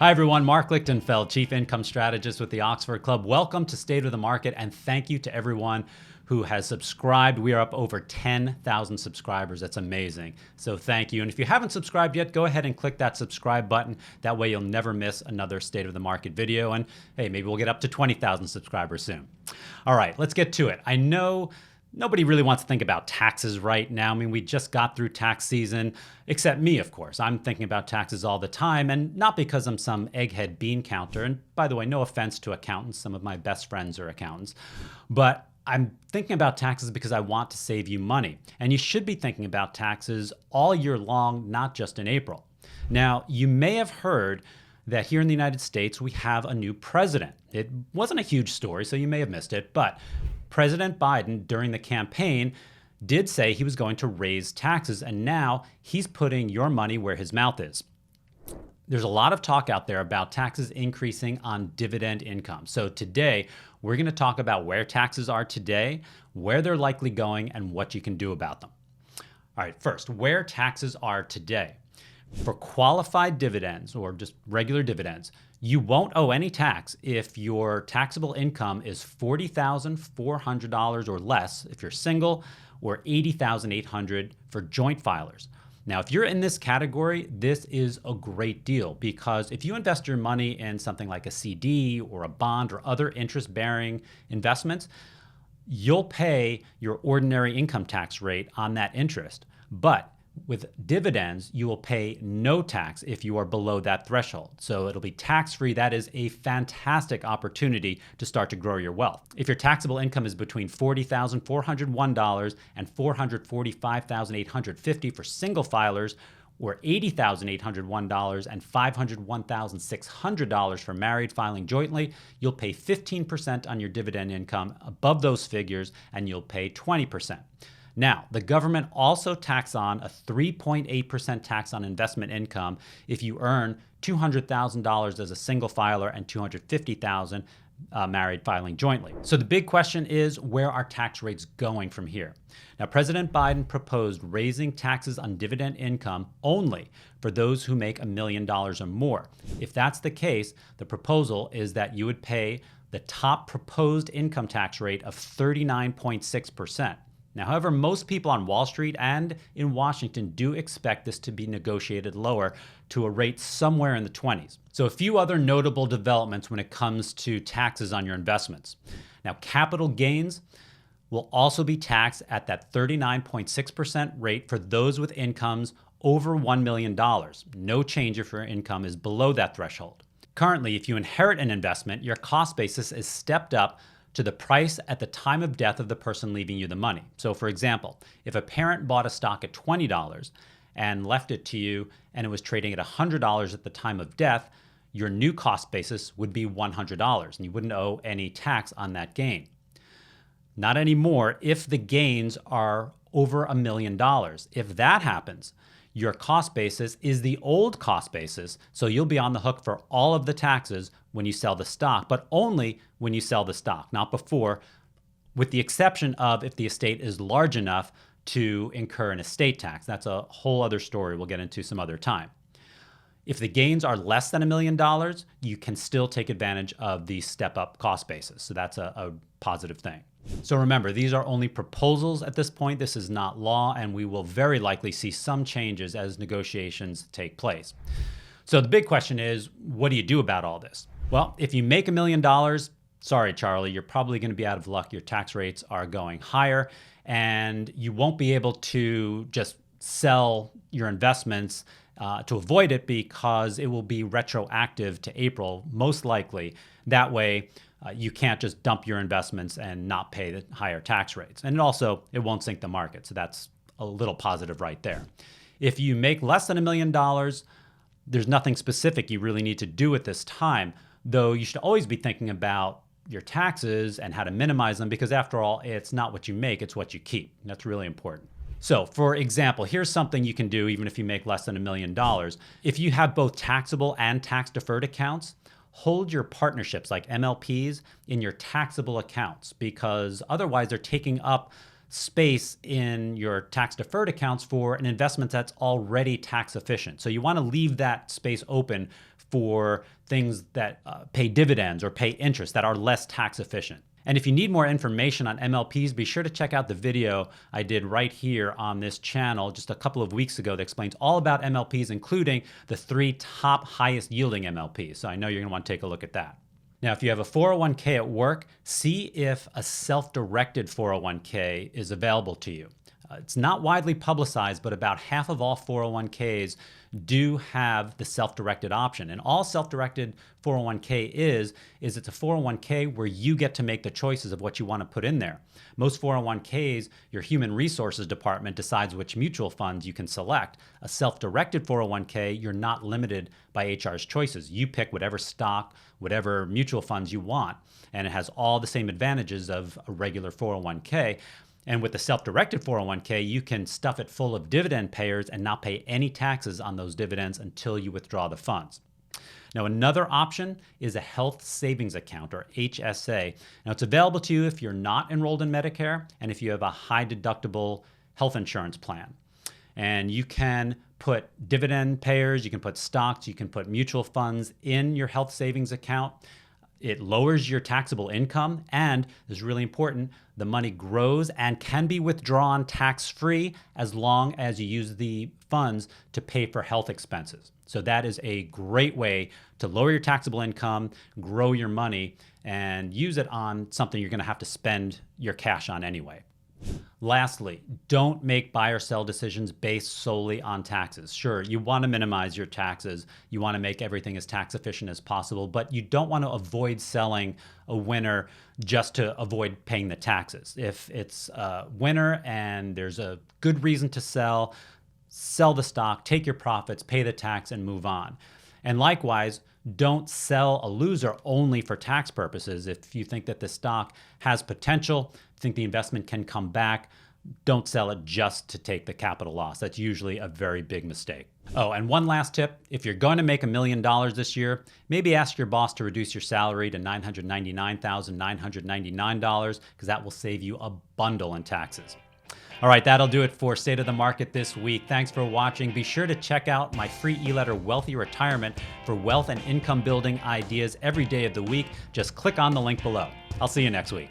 Hi everyone, Mark Lichtenfeld, Chief Income Strategist with the Oxford Club. Welcome to State of the Market, and thank you to everyone who has subscribed. We are up over 10,000 subscribers. That's amazing. So thank you. And if you haven't subscribed yet, go ahead and click that subscribe button. That way you'll never miss another State of the Market video. And hey, maybe we'll get up to 20,000 subscribers soon. All right, let's get to it. I know nobody really wants to think about taxes right now. I mean, we just got through tax season, except me, of course. I'm thinking about taxes all the time, and not because I'm some egghead bean counter. And by the way, no offense to accountants. Some of my best friends are accountants. But I'm thinking about taxes because I want to save you money. And you should be thinking about taxes all year long, not just in April. Now, you may have heard that here in the United States, we have a new president. It wasn't a huge story, so you may have missed it, but President Biden, during the campaign, did say he was going to raise taxes, and now he's putting your money where his mouth is. There's a lot of talk out there about taxes increasing on dividend income. So today, we're going to talk about where taxes are today, where they're likely going, and what you can do about them. All right, first, where taxes are today. For qualified dividends, or just regular dividends, you won't owe any tax if your taxable income is $40,400 or less if you're single, or $80,800 for joint filers. Now, if you're in this category, this is a great deal because if you invest your money in something like a CD or a bond or other interest-bearing investments, you'll pay your ordinary income tax rate on that interest. But with dividends, you will pay no tax if you are below that threshold. So it'll be tax-free. That is a fantastic opportunity to start to grow your wealth. If your taxable income is between $40,401 and $445,850 for single filers, or $80,801 and $501,600 for married filing jointly, you'll pay 15% on your dividend income above those figures, and you'll pay 20%. Now, the government also tax on a 3.8% tax on investment income if you earn $200,000 as a single filer and $250,000 married filing jointly. So the big question is, where are tax rates going from here? Now, President Biden proposed raising taxes on dividend income only for those who make $1 million or more. If that's the case, the proposal is that you would pay the top proposed income tax rate of 39.6%. Now, however, most people on Wall Street and in Washington do expect this to be negotiated lower to a rate somewhere in the 20s. So a few other notable developments when it comes to taxes on your investments. Now, capital gains will also be taxed at that 39.6% rate for those with incomes over $1 million. No change if your income is below that threshold. Currently, if you inherit an investment, your cost basis is stepped up to the price at the time of death of the person leaving you the money. So for example, if a parent bought a stock at $20 and left it to you and it was trading at $100 at the time of death, your new cost basis would be $100 and you wouldn't owe any tax on that gain. Not anymore if the gains are over $1 million. If that happens, your cost basis is the old cost basis, so you'll be on the hook for all of the taxes when you sell the stock, but only when you sell the stock, not before, with the exception of if the estate is large enough to incur an estate tax. That's a whole other story we'll get into some other time. If the gains are less than $1 million, you can still take advantage of the step-up cost basis, so that's a positive thing. So remember, these are only proposals at this point. This is not law, and we will very likely see some changes as negotiations take place. So the big question is, what do you do about all this? Well, if you make $1 million, sorry, Charlie, you're probably going to be out of luck. Your tax rates are going higher, and you won't be able to just sell your investments to avoid it because it will be retroactive to April, most likely. That way, you can't just dump your investments and not pay the higher tax rates. And also, it won't sink the market. So that's a little positive right there. If you make less than $1 million, there's nothing specific you really need to do at this time, though you should always be thinking about your taxes and how to minimize them because after all, it's not what you make, it's what you keep. That's really important. So for example, here's something you can do even if you make less than $1 million. If you have both taxable and tax deferred accounts, hold your partnerships like MLPs in your taxable accounts because otherwise they're taking up space in your tax deferred accounts for an investment that's already tax efficient. So you want to leave that space open for things that pay dividends or pay interest that are less tax efficient. And if you need more information on MLPs, be sure to check out the video I did right here on this channel just a couple of weeks ago that explains all about MLPs, including the 3 top highest yielding MLPs. So I know you're going to want to take a look at that. Now, if you have a 401k at work, see if a self-directed 401k is available to you. It's not widely publicized, but about half of all 401ks do have the self-directed option. And all self-directed 401k is it's a 401k where you get to make the choices of what you want to put in there. Most 401ks, your human resources department decides which mutual funds you can select. A self-directed 401k, you're not limited by HR's choices. You pick whatever stock, whatever mutual funds you want, and it has all the same advantages of a regular 401k. And with the self-directed 401k, you can stuff it full of dividend payers and not pay any taxes on those dividends until you withdraw the funds. Now, another option is a health savings account, or HSA. Now, it's available to you if you're not enrolled in Medicare and if you have a high deductible health insurance plan. And you can put dividend payers, you can put stocks, you can put mutual funds in your health savings account. It lowers your taxable income, and this is really important, the money grows and can be withdrawn tax-free as long as you use the funds to pay for health expenses. So that is a great way to lower your taxable income, grow your money, and use it on something you're going to have to spend your cash on anyway. Lastly, don't make buy or sell decisions based solely on taxes. Sure, you want to minimize your taxes. You want to make everything as tax efficient as possible, but you don't want to avoid selling a winner just to avoid paying the taxes. If it's a winner and there's a good reason to sell the stock, take your profits, pay the tax, and move on. And likewise, don't sell a loser only for tax purposes. If you think that the stock has potential, think the investment can come back, don't sell it just to take the capital loss. That's usually a very big mistake. Oh, and one last tip. If you're going to make $1 million this year, maybe ask your boss to reduce your salary to $999,999 because that will save you a bundle in taxes. All right, that'll do it for State of the Market this week. Thanks for watching. Be sure to check out my free e-letter, Wealthy Retirement, for wealth and income building ideas every day of the week. Just click on the link below. I'll see you next week.